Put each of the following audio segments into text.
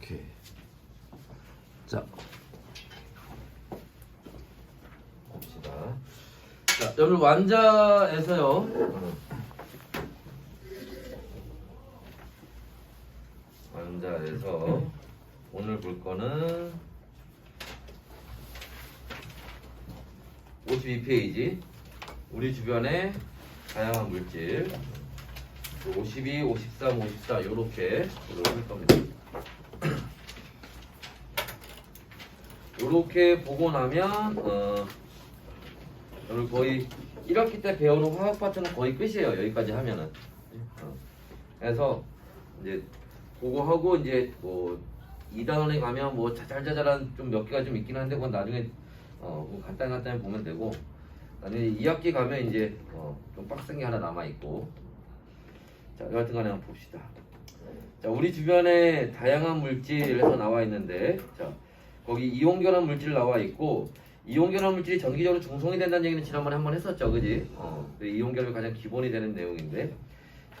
오케이. 자, 봅시다. 자, 여러분 완자에서요. 완자에서 오늘 볼 거는 52페이지. 우리 주변의 다양한 물질. 52, 53, 54 요렇게 할 겁니다. 요렇게 보고 나면 오늘 거의 1학기 때 배우는 화학 파트는 거의 끝이에요. 여기까지 하면은. 그래서 이제 그거 하고 이제 뭐 2단원에 가면 뭐 자잘자잘한 좀 몇 개가 좀 있긴 한데 그건 나중에 뭐 간단히 보면 되고, 나중에 2학기 가면 이제 좀 빡센 게 하나 남아 있고. 자, 여하튼 간에 한번 봅시다. 자, 우리 주변에 다양한 물질에서 나와 있는데, 자, 거기 이온결합 물질 나와 있고, 이온결합 물질이 전기적으로 중성이 된다는 얘기는 지난번에 한번 했었죠, 그지? 이온결합이 가장 기본이 되는 내용인데,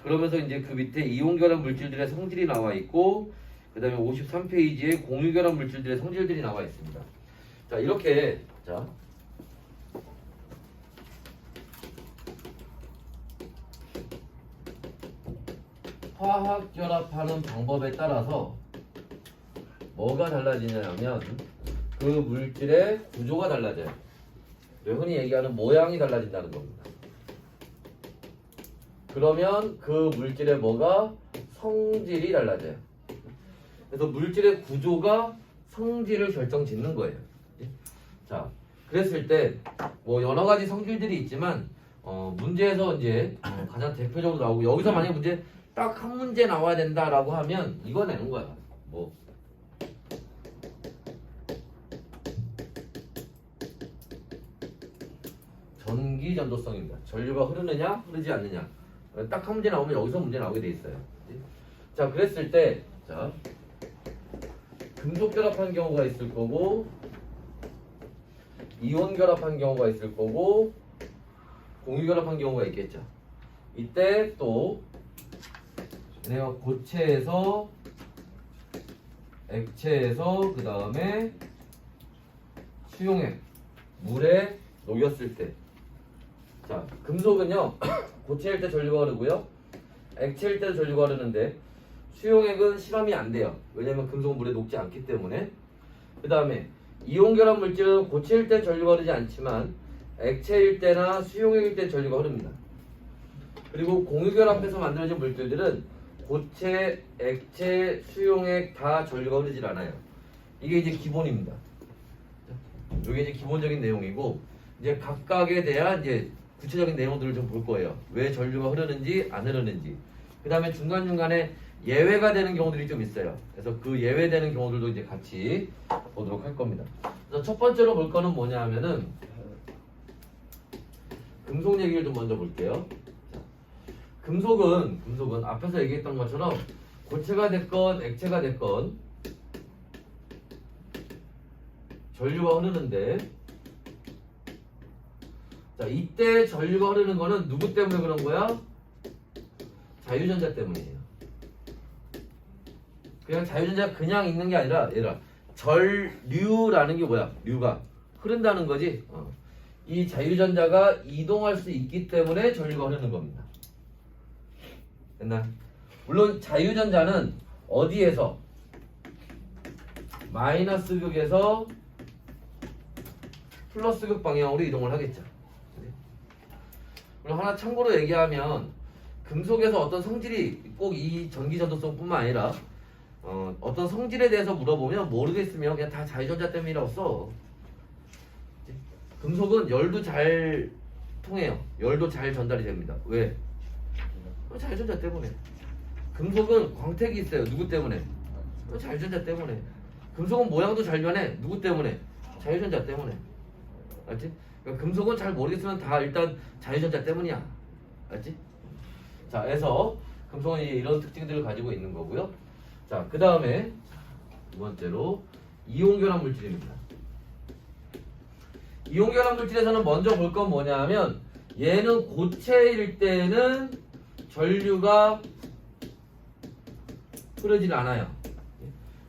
그러면서 이제 그 밑에 이온결합 물질들의 성질이 나와 있고, 그 다음에 53페이지에 공유결합 물질들의 성질들이 나와 있습니다. 자, 이렇게, 자, 화학 결합하는 방법에 따라서 뭐가 달라지냐면 그 물질의 구조가 달라져요. 흔히 얘기하는 모양이 달라진다는 겁니다. 그러면 그 물질의 뭐가 성질이 달라져요. 그래서 물질의 구조가 성질을 결정짓는 거예요. 자, 그랬을 때 뭐 여러 가지 성질들이 있지만 문제에서 이제 가장 대표적으로 나오고, 여기서 만약에 문제 딱 한 문제 나와야 된다라고 하면 이거 내는 거야. 뭐 전기 전도성입니다. 전류가 흐르느냐 흐르지 않느냐. 딱 한 문제 나오면 여기서 문제 나오게 돼 있어요. 자, 그랬을 때 자, 금속 결합한 경우가 있을 거고, 이온 결합한 경우가 있을 거고, 공유 결합한 경우가 있겠죠. 이때 또 내가 고체에서 액체에서 그 다음에 수용액 물에 녹였을 때, 자, 금속은요 고체일 때 전류가 흐르고요, 액체일 때 전류가 흐르는데 수용액은 실험이 안 돼요. 왜냐면 금속은 물에 녹지 않기 때문에. 그 다음에 이온 결합 물질은 고체일 때 전류가 흐르지 않지만 액체일 때나 수용액일 때 전류가 흐릅니다. 그리고 공유 결합해서 만들어진 물질들은 고체, 액체, 수용액 다 전류가 흐르질 않아요. 이게 이제 기본입니다. 이게 이제 기본적인 내용이고, 이제 각각에 대한 이제 구체적인 내용들을 좀 볼 거예요. 왜 전류가 흐르는지 안 흐르는지. 그 다음에 중간중간에 예외가 되는 경우들이 좀 있어요. 그래서 그 예외되는 경우들도 이제 같이 보도록 할 겁니다. 그래서 첫 번째로 볼 거는 뭐냐 하면은 금속 얘기를 좀 먼저 볼게요. 금속은 앞에서 얘기했던 것처럼 고체가 됐건 액체가 됐건 전류가 흐르는데, 자, 이때 전류가 흐르는 거는 누구 때문에 그런 거야? 자유전자 때문이에요. 그냥 자유전자가 그냥 있는 게 아니라 얘들아, 전류라는 게 뭐야? 류가 흐른다는 거지. 이 자유전자가 이동할 수 있기 때문에 전류가 흐르는 겁니다. 됐나? 물론 자유전자는 어디에서? 마이너스 극에서 플러스 극 방향으로 이동을 하겠죠. 그럼 하나 참고로 얘기하면, 금속에서 어떤 성질이 꼭 이 전기 전도성뿐만 아니라 어떤 성질에 대해서 물어보면 모르겠으면 그냥 다 자유전자 때문이라고 써. 금속은 열도 잘 통해요. 열도 잘 전달이 됩니다. 왜? 자유전자 때문에. 금속은 광택이 있어요. 누구 때문에? 자유전자 때문에. 금속은 모양도 잘 변해. 누구 때문에? 자유전자 때문에. 알지? 그러니까 금속은 잘 모르겠으면 다 일단 자유전자 때문이야. 알지? 자, 그래서 금속은 이런 특징들을 가지고 있는 거고요. 자, 그 다음에 두 번째로 이온결합 물질입니다. 이온결합 물질에서는 먼저 볼 건 뭐냐 하면, 얘는 고체일 때는 전류가 흐르질 않아요.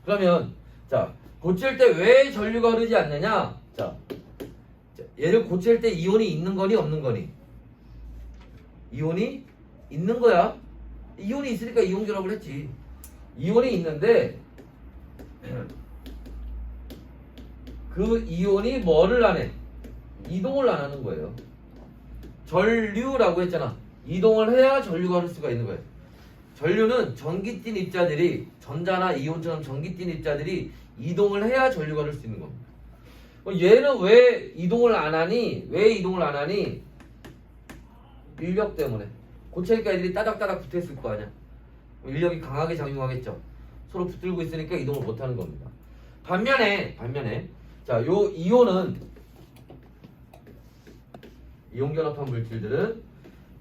그러면 자 고칠 때 왜 전류가 흐르지 않느냐? 자 얘를 고칠 때 이온이 있는 거니 없는 거니? 이온이 있는 거야. 이온이 있으니까 이온 결합을 했지. 이온이 있는데 그 이온이 뭐를 안 해? 이동을 안 하는 거예요. 전류라고 했잖아. 이동을 해야 전류가 흐를 수가 있는 거예요. 전류는 전기띤 입자들이 전자나 이온처럼 전기띤 입자들이 이동을 해야 전류가 흐를 수 있는 겁니다. 얘는 왜 이동을 안 하니? 왜 이동을 안 하니? 인력 때문에. 고체니까 애들이 따닥따닥 붙어 있을 거 아니야. 인력이 강하게 작용하겠죠. 서로 붙들고 있으니까 이동을 못 하는 겁니다. 반면에 자, 요 이온은 이온 결합한 물질들은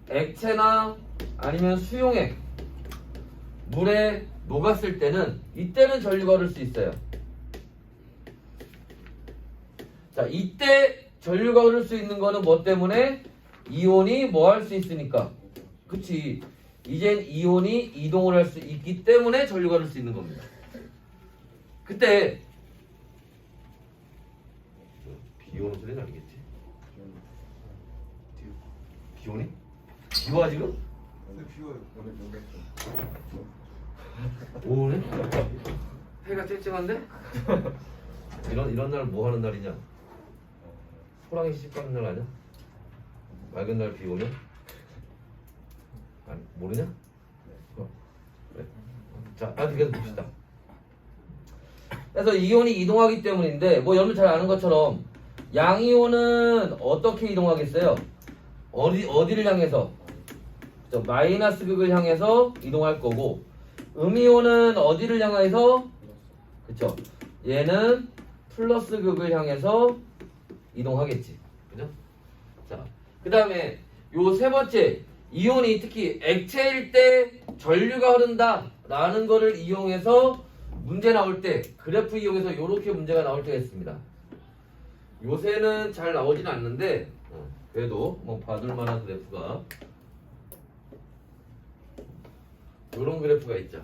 액체나 아니면 수용액 물에 녹았을 때는 이때는 전류가 흐를 수 있어요. 자, 이때 전류가 흐를 수 있는 거는 뭐 때문에? 이온이 뭐 할 수 있으니까. 그치. 이젠 이온이 이동을 할 수 있기 때문에 전류가 흐를 수 있는 겁니다. 그때 비 오는 소리는 아니겠지? 비 오니? 비 와 지금? 오네? 해가 쨍쨍한데? 이런 날 뭐 하는 날이냐? 호랑이 시집 가는 날 아니야? 맑은 날 비 오면? 아니 모르냐? 그래. 자, 계속 봅시다. 그래서 이온이 이동하기 때문인데 뭐 여러분 잘 아는 것처럼 양이온은 어떻게 이동하겠어요? 어디를 향해서? 그쵸? 마이너스 극을 향해서 이동할 거고 음이온은 어디를 향해서? 그쵸? 얘는 플러스 극을 향해서 이동하겠지. 그죠? 자, 그 다음에 요 세 번째 이온이 특히 액체일 때 전류가 흐른다 라는 거를 이용해서 문제 나올 때 그래프 이용해서 이렇게 문제가 나올 때가 있습니다. 요새는 잘 나오진 않는데 그래도 뭐 봐둘 만한 그래프가 요런 그래프가 있죠.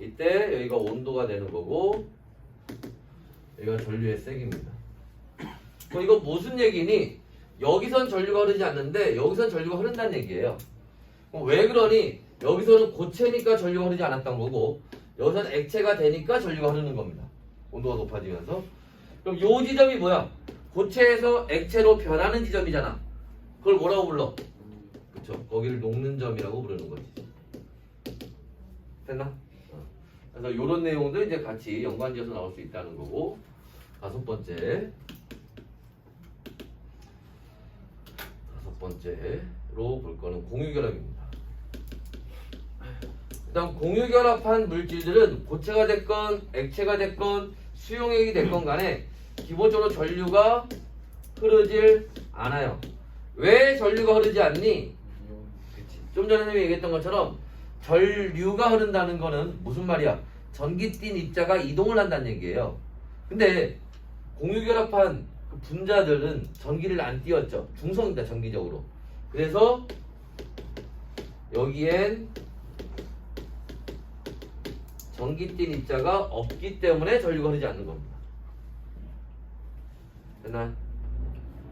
이때 여기가 온도가 되는 거고 여기가 전류의 색입니다. 이거 무슨 얘기니? 여기선 전류가 흐르지 않는데 여기선 전류가 흐른다는 얘기예요. 왜 그러니? 여기서는 고체니까 전류가 흐르지 않았던 거고 여기서는 액체가 되니까 전류가 흐르는 겁니다. 온도가 높아지면서. 그럼 요 지점이 뭐야? 고체에서 액체로 변하는 지점이잖아. 그걸 뭐라고 불러? 그쵸? 거기를 녹는 점이라고 부르는 거지. 됐나? 그래서 요런 내용도 이제 같이 연관지어서 나올 수 있다는 거고. 다섯 번째로 볼 거는 공유결합입니다. 일단 공유결합한 물질들은 고체가 됐건 액체가 됐건 수용액이 됐건 간에 기본적으로 전류가 흐르질 않아요. 왜 전류가 흐르지 않니? 그치. 좀 전에 선생님이 얘기했던 것처럼 전류가 흐른다는 거는 무슨 말이야? 전기띤 입자가 이동을 한다는 얘기예요. 근데 공유결합한 그 분자들은 전기를 안 띄웠죠. 중성이다 전기적으로. 그래서 여기엔 전기띤 입자가 없기 때문에 전류가 흐르지 않는 겁니다. 됐나요?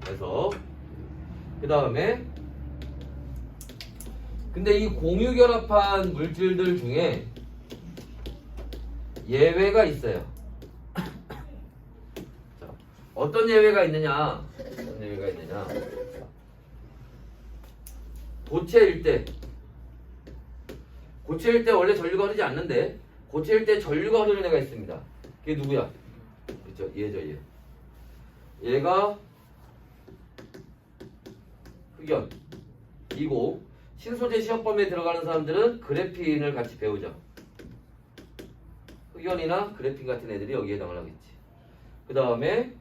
그래서 그 다음에 근데 이 공유결합한 물질들 중에 예외가 있어요. 자, 어떤 예외가 있느냐? 고체일 때 원래 전류가 흐르지 않는데 고체일 때 전류가 흐르는 애가 있습니다. 그게 누구야? 그렇죠? 얘죠. 얘가 흑연이고 신소재 시험범위에 들어가는 사람들은 그래핀을 같이 배우죠. 흑연이나 그래핀 같은 애들이 여기에 해당을 하겠지. 그 다음에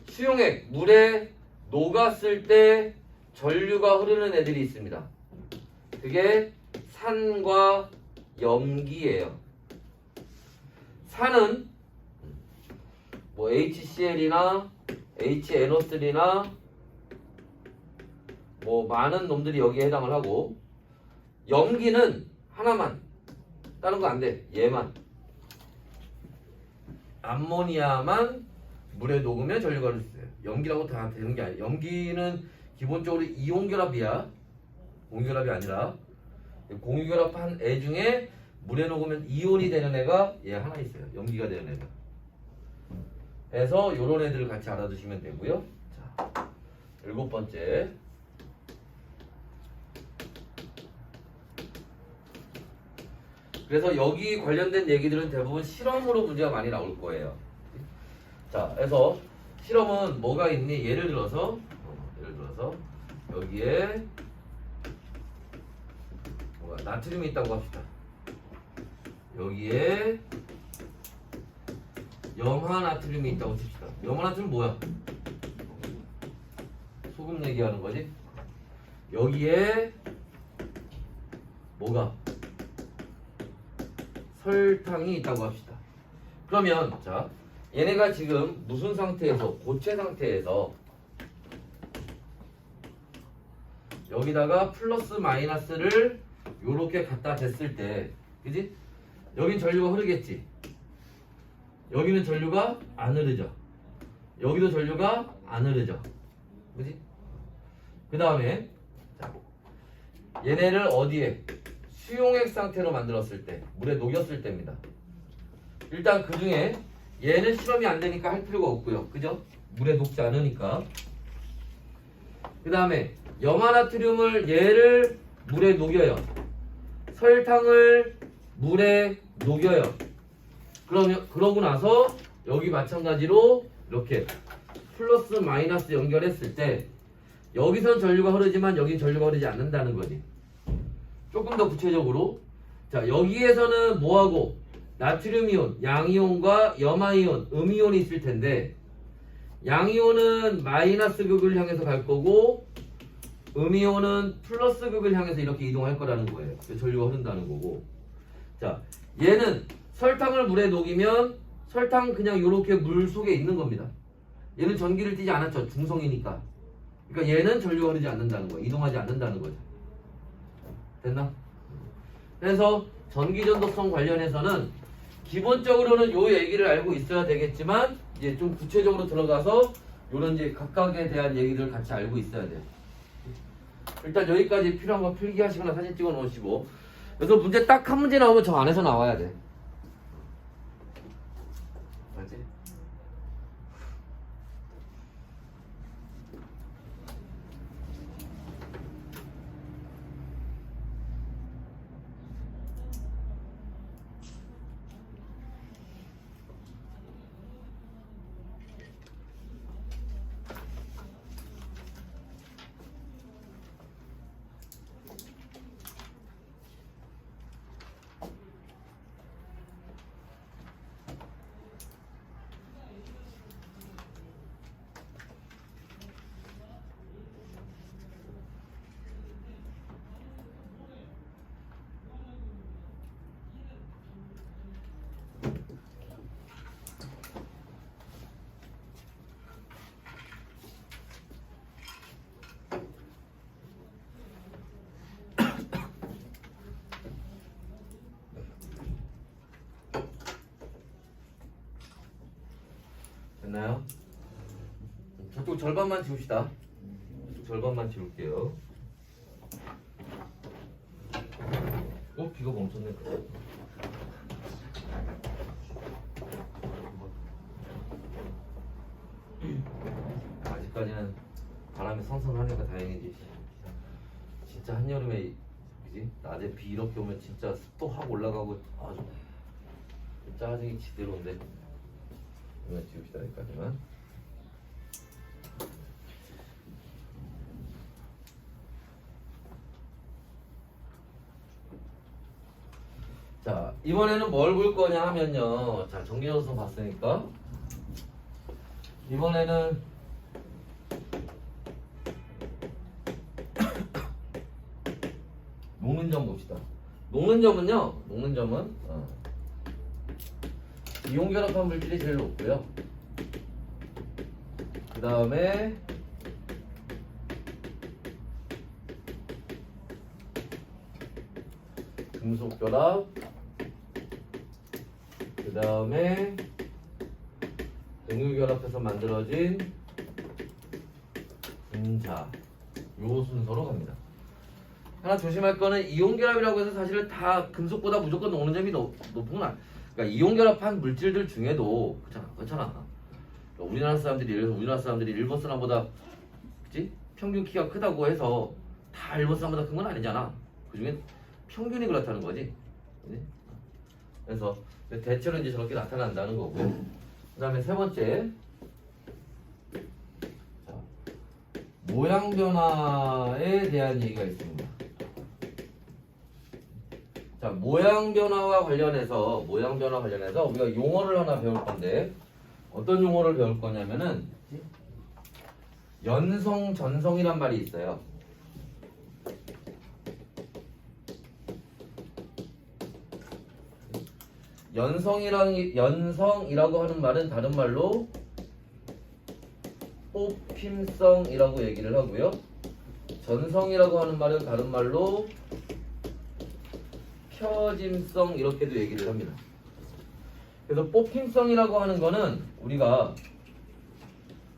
수용액 물에 녹았을 때 전류가 흐르는 애들이 있습니다. 그게 산과 염기예요. 산은 뭐 HCl이나 HNO3나 뭐 많은 놈들이 여기에 해당을 하고 염기는 하나만 다른 거 안 돼. 얘만 암모니아만 물에 녹으면 전류가 있어요. 염기라고 다 되는 게 아니에요. 염기는 기본적으로 이온결합이야. 공유결합이 아니라 공유결합한 애 중에 물에 녹으면 이온이 되는 애가 얘 하나 있어요. 염기가 되는 애가. 그래서 요런 애들을 같이 알아두시면 되고요. 자, 7번째. 그래서 여기 관련된 얘기들은 대부분 실험으로 문제가 많이 나올 거예요. 자, 그래서 실험은 뭐가 있니? 예를 들어서 여기에 나트륨이 있다고 합시다. 여기에 염화나트륨이 있다고 칩시다. 염화나트륨 뭐야? 소금 얘기하는 거지? 여기에 뭐가? 설탕이 있다고 합시다. 그러면 자, 얘네가 지금 무슨 상태에서, 고체 상태에서 여기다가 플러스 마이너스를 요렇게 갖다 댔을 때, 그지? 여긴 전류가 흐르겠지. 여기는 전류가 안 흐르죠. 여기도 전류가 안 흐르죠. 그지? 그 다음에 얘네를 어디에? 수용액 상태로 만들었을 때, 물에 녹였을 때입니다. 일단 그 중에 얘는 실험이 안 되니까 할 필요가 없고요. 그죠? 물에 녹지 않으니까. 그 다음에 염화나트륨을 얘를 물에 녹여요. 설탕을 물에 녹여요. 그러고 나서 여기 마찬가지로 이렇게 플러스 마이너스 연결했을 때 여기선 전류가 흐르지만 여긴 전류가 흐르지 않는다는 거지. 조금 더 구체적으로, 자, 여기에서는 뭐하고 나트륨이온, 양이온과 염화이온, 음이온이 있을 텐데, 양이온은 마이너스 극을 향해서 갈 거고 음이온은 플러스 극을 향해서 이렇게 이동할 거라는 거예요. 전류가 흐른다는 거고. 자, 얘는 설탕을 물에 녹이면 설탕 그냥 이렇게 물 속에 있는 겁니다. 얘는 전기를 띠지 않았죠. 중성이니까. 그러니까 얘는 전류가 흐르지 않는다는 거예요. 이동하지 않는다는 거죠. 됐나? 그래서 전기전도성 관련해서는 기본적으로는 요 얘기를 알고 있어야 되겠지만 이제 좀 구체적으로 들어가서 요런 이제 각각에 대한 얘기들을 같이 알고 있어야 돼요. 일단 여기까지 필요한 거 필기하시거나 사진 찍어 놓으시고, 그래서 문제 딱 한 문제 나오면 저 안에서 나와야 돼. 알지? 됐나요? 저쪽 절반만 지웁시다. 저쪽 절반만 지울게요. 비가 멈췄네. 아직까지는 바람이 성성하니까 다행이지. 진짜 한여름에 그지? 낮에 비 이렇게 오면 진짜 습도 확 올라가고 아주 짜증이 지대로인데. 이만 지웁시다. 여기까지만. 자, 이번에는 뭘 볼 거냐 하면요. 자, 전기전도성 봤으니까 이번에는 녹는 점 봅시다. 녹는 점은 이온 결합한 물질이 제일 높고요. 그 다음에 금속 결합, 그 다음에 등유결합해서 만들어진 분자 요 순서로 갑니다. 하나 조심할 거는 이온결합이라고 해서 사실은 다 금속보다 무조건 녹는 점이 높은 건 아니야. 그러니까 이온결합한 물질들 중에도 그렇잖아. 그러니까 우리나라 사람들이 예를 들어서 우리나라 사람들이 일본 사람보다 그치? 평균 키가 크다고 해서 다 일본 사람보다 큰 건 아니잖아. 그중에 평균이 그렇다는 거지. 그치? 그래서 대체로 이제 저렇게 나타난다는 거고. 그 다음에 세 번째, 자, 모양 변화에 대한 얘기가 있습니다. 자, 모양 변화 관련해서 우리가 용어를 하나 배울 건데 어떤 용어를 배울 거냐면은 연성, 전성이란 말이 있어요. 연성이라고 하는 말은 다른 말로 뽑힘성이라고 얘기를 하고요. 전성이라고 하는 말은 다른 말로 펴짐성 이렇게도 얘기를 합니다. 그래서 뽑힘성이라고 하는 거는 우리가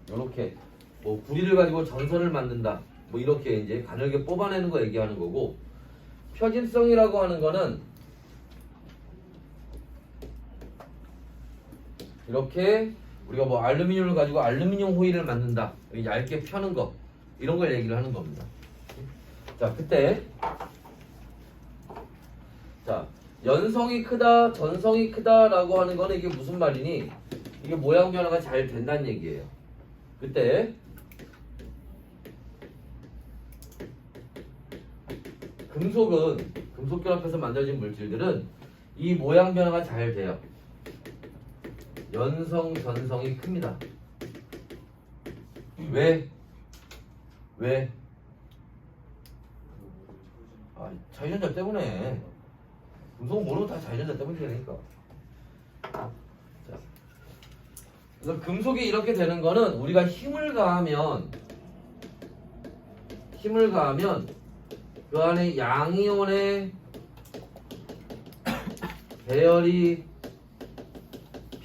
이렇게 뭐 구리를 가지고 전선을 만든다 뭐 이렇게 이제 가늘게 뽑아내는 거 얘기하는 거고, 펴짐성이라고 하는 거는 이렇게 우리가 뭐 알루미늄을 가지고 알루미늄 호일을 만든다, 얇게 펴는 거 이런 걸 얘기를 하는 겁니다. 자, 그때 자, 연성이 크다, 전성이 크다라고 하는 거는 이게 무슨 말이니? 이게 모양 변화가 잘 된다는 얘기예요. 그때 금속 결합해서 만들어진 물질들은 이 모양 변화가 잘 돼요. 연성, 전성이 큽니다. 왜? 자유전자 때문에. 금속은 모르고 다 자유전자 때문이니까. 자, 그래서 금속이 이렇게 되는 거는 우리가 힘을 가하면 그 안에 양이온의 배열이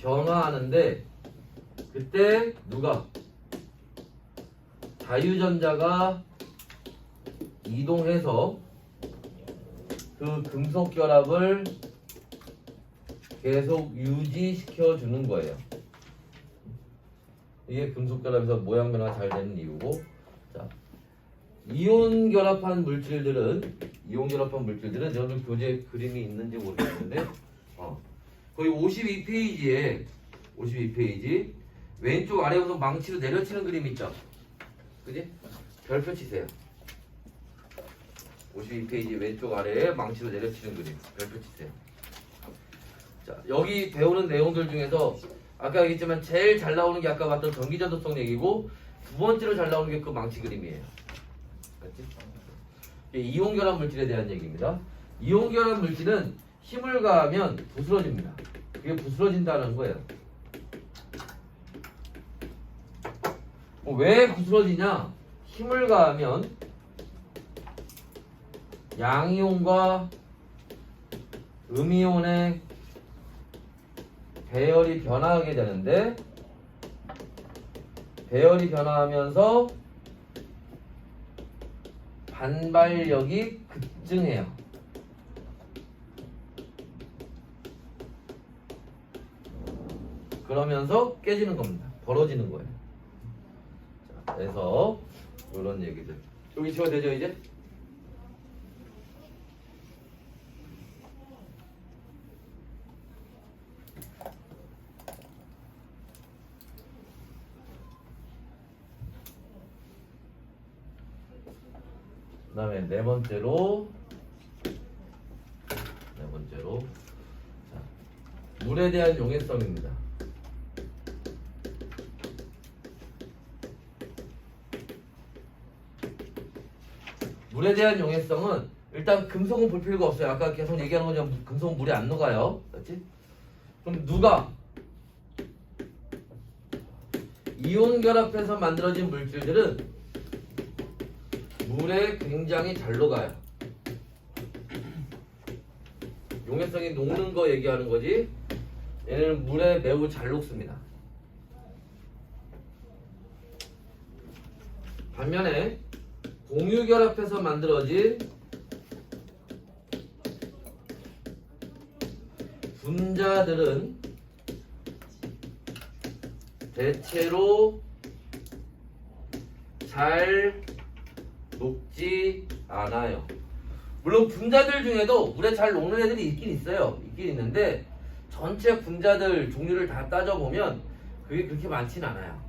변화하는데, 그때 누가? 자유전자가 이동해서 그 금속 결합을 계속 유지시켜 주는 거예요. 이게 금속 결합에서 모양 변화가 잘 되는 이유고. 자, 이온 결합한 물질들은 여러분 교재 그림이 있는지 모르겠는데 거의 52페이지 왼쪽 아래 보면 망치로 내려치는 그림 있죠? 그지? 별표 치세요. 52페이지 왼쪽 아래에 망치로 내려치는 그림 별표 치세요. 자, 여기 배우는 내용들 중에서 아까 얘기했지만 제일 잘 나오는 게 아까 봤던 전기전도성 얘기고, 두 번째로 잘 나오는 게 그 망치 그림이에요. 맞지? 이온결합 물질에 대한 얘기입니다. 이온결합 물질은 힘을 가하면 부스러집니다. 그게 부스러진다는 거예요. 왜 부스러지냐? 힘을 가하면 양이온과 음이온의 배열이 변화하게 되는데, 배열이 변화하면서 반발력이 급증해요. 그러면서 깨지는 겁니다. 벌어지는 거예요. 자, 그래서 이런 얘기들. 여기 지워도 되죠 이제? 그 다음에 네 번째로 자, 물에 대한 용해성입니다. 물에 대한 용해성은 일단 금속은 볼 필요가 없어요. 아까 계속 얘기하는 거냐, 금속은 물에 안 녹아요. 그렇지? 그럼 누가? 이온 결합해서 만들어진 물질들은 물에 굉장히 잘 녹아요. 용해성이 녹는 거 얘기하는 거지. 얘는 물에 매우 잘 녹습니다. 반면에 공유결합해서 만들어진 분자들은 대체로 잘 녹지 않아요. 물론 분자들 중에도 물에 잘 녹는 애들이 있긴 있어요. 있긴 있는데 전체 분자들 종류를 다 따져보면 그게 그렇게 많진 않아요.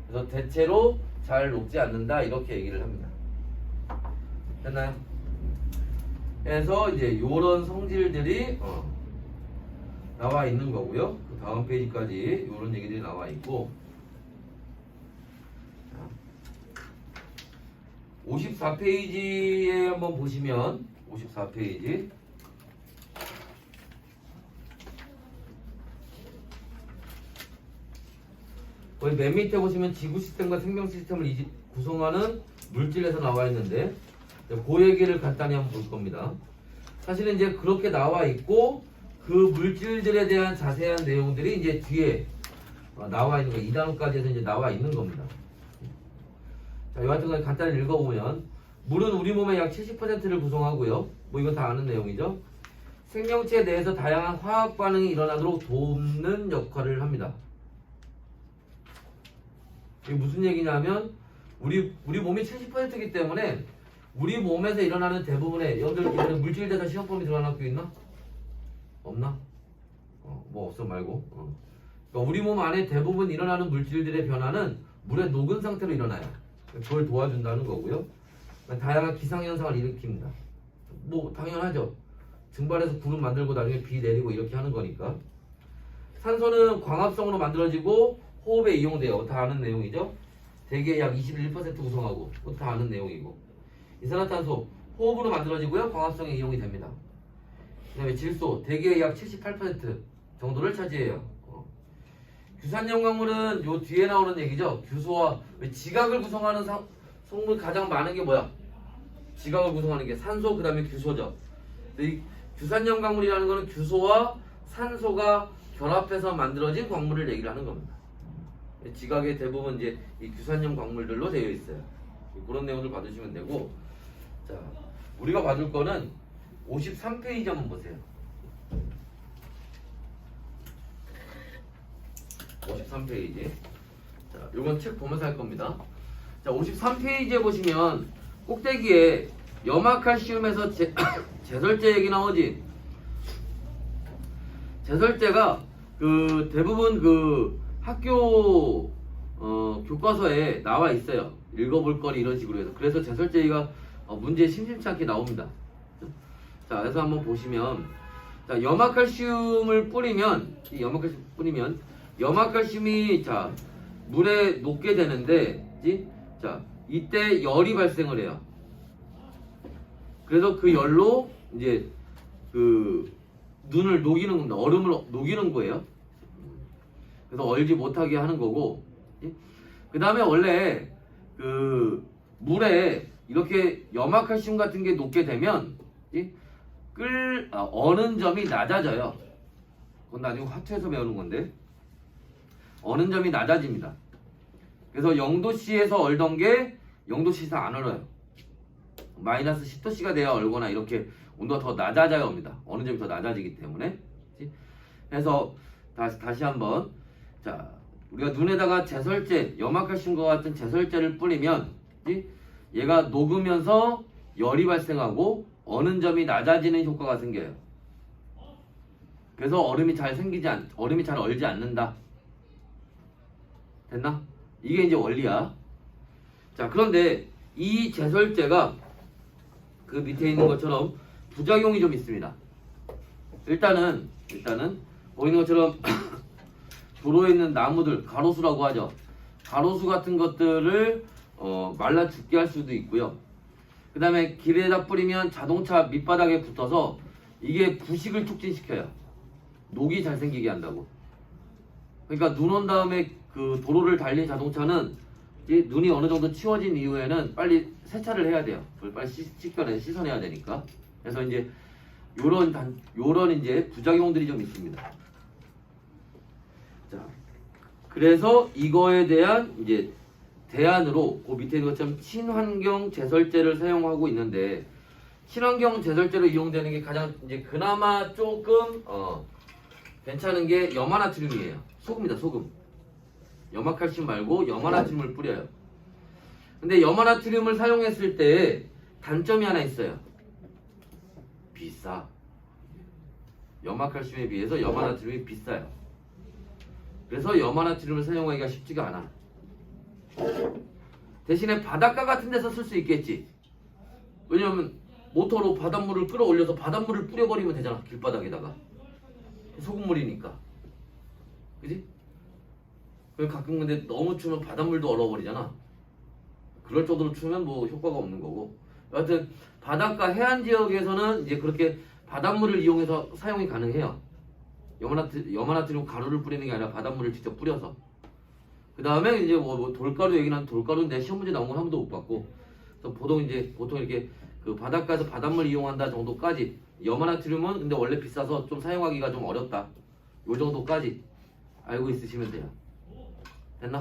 그래서 대체로 잘 녹지 않는다 이렇게 얘기를 합니다. 됐나요? 그래서 이제 요런 성질들이 나와 있는 거고요. 그 다음 페이지까지 요런 얘기들이 나와 있고 54페이지에 한번 보시면 54페이지 거기 맨 밑에 보시면 지구 시스템과 생명 시스템을 구성하는 물질에서 나와 있는데 그 얘기를 간단히 한번 볼 겁니다. 사실은 이제 그렇게 나와 있고 그 물질들에 대한 자세한 내용들이 이제 뒤에 나와 있는 거 2단원까지 해서 이제 나와 있는 겁니다. 자, 이 같은 거 간단히 읽어보면 물은 우리 몸의 약 70%를 구성하고요. 뭐 이건 다 아는 내용이죠. 생명체 내에서 다양한 화학 반응이 일어나도록 돕는 역할을 합니다. 이게 무슨 얘기냐면 우리 몸이 70%이기 때문에 우리 몸에서 일어나는 대부분의 여러분들 물질대사 시험범위 들어간 학교 있나? 없나? 뭐 없어 말고. 그러니까 우리 몸 안에 대부분 일어나는 물질들의 변화는 물에 녹은 상태로 일어나요. 그걸 도와준다는 거고요. 다양한 기상현상을 일으킵니다. 뭐 당연하죠. 증발해서 구름 만들고 나중에 비 내리고 이렇게 하는 거니까. 산소는 광합성으로 만들어지고 호흡에 이용돼요. 다 아는 내용이죠. 대개 약 21% 구성하고 그것도 다 아는 내용이고 이산화탄소 호흡으로 만들어지고요. 광합성에 이용이 됩니다. 그 다음에 질소 대개 약 78% 정도를 차지해요. 규산염 광물은 요 뒤에 나오는 얘기죠. 규소와 지각을 구성하는 성분 가장 많은 게 뭐야? 지각을 구성하는 게 산소 그 다음에 규소죠. 이 규산염 광물이라는 거는 규소와 산소가 결합해서 만들어진 광물을 얘기를 하는 겁니다. 지각의 대부분 이제 이 규산염 광물들로 되어 있어요. 그런 내용을 받으시면 되고, 자 우리가 받을 거는 53페이지 한번 보세요. 53페이지. 자, 요건 책 보면서 할 겁니다. 자, 53페이지에 보시면 꼭대기에 염화칼슘에서 제설제 얘기 나오지. 제설제가 그 대부분 그 학교 교과서에 나와 있어요. 읽어볼 거리 이런 식으로 해서. 그래서 제설제가 문제에 심심치 않게 나옵니다. 자, 그래서 한번 보시면, 자, 염화칼슘을 뿌리면, 염화칼슘이 자 물에 녹게 되는데, 자 이때 열이 발생을 해요. 그래서 그 열로 이제 그 눈을 녹이는 겁니다. 얼음을 녹이는 거예요. 그래서 얼지 못하게 하는 거고, 그 다음에 원래 그 물에 이렇게 염화칼슘 같은 게 녹게 되면 어는 점이 낮아져요. 그건 나중에 화투에서 배우는 건데, 어는 점이 낮아집니다. 그래서 0도씨에서 얼던 게 0도씨 이상 안 얼어요. 마이너스 10도씨가 돼야 얼거나 이렇게 온도가 더 낮아져야 옵니다. 어느 점이 더 낮아지기 때문에. 그래서 다시 한번, 자 우리가 눈에다가 제설제, 염화칼슘과 같은 제설제를 뿌리면 얘가 녹으면서 열이 발생하고 어는 점이 낮아지는 효과가 생겨요. 그래서 얼음이 잘 얼지 않는다. 됐나? 이게 이제 원리야. 자, 그런데 이 제설제가 그 밑에 있는 것처럼 부작용이 좀 있습니다. 일단은 보이는 것처럼 도로에 있는 나무들, 가로수라고 하죠. 가로수 같은 것들을 말라 죽게 할 수도 있고요. 그 다음에 길에다 뿌리면 자동차 밑바닥에 붙어서 이게 부식을 촉진시켜요. 녹이 잘 생기게 한다고. 그러니까 눈 온 다음에 그 도로를 달린 자동차는 이제 눈이 어느 정도 치워진 이후에는 빨리 세차를 해야 돼요. 그걸 빨리 씻어내야 되니까. 그래서 이제 요런 이제 부작용들이 좀 있습니다. 자, 그래서 이거에 대한 이제 대안으로 그 밑에 있는 것처럼 친환경 제설제를 사용하고 있는데 친환경 제설제로 이용되는 게 가장 이제 그나마 조금 괜찮은 게 염화나트륨이에요. 소금이다, 소금. 염화칼슘 말고 염화나트륨을 뿌려요. 근데 염화나트륨을 사용했을 때 단점이 하나 있어요. 비싸. 염화칼슘에 비해서 염화나트륨이 비싸요. 그래서 염화나트륨을 사용하기가 쉽지가 않아. 대신에 바닷가 같은 데서 쓸 수 있겠지. 왜냐면 모터로 바닷물을 끌어올려서 바닷물을 뿌려버리면 되잖아, 길바닥에다가. 소금물이니까. 그지? 가끔 근데 너무 추면 바닷물도 얼어버리잖아. 그럴 정도로 추면 뭐 효과가 없는 거고. 여하튼 바닷가 해안 지역에서는 이제 그렇게 바닷물을 이용해서 사용이 가능해요. 염화나트륨 가루를 뿌리는 게 아니라 바닷물을 직접 뿌려서. 그 다음에 이제 뭐 돌가루 얘기는 한 돌가루는 내 시험 문제 나온 건 한 번도 못 봤고. 그래서 보통 이렇게 그 바닷가에서 바닷물 이용한다 정도까지. 염화나트륨은 근데 원래 비싸서 좀 사용하기가 좀 어렵다. 요 정도까지 알고 있으시면 돼요. 됐나?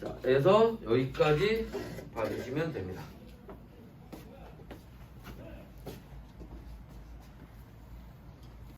자, 그래서 여기까지 봐주시면 됩니다.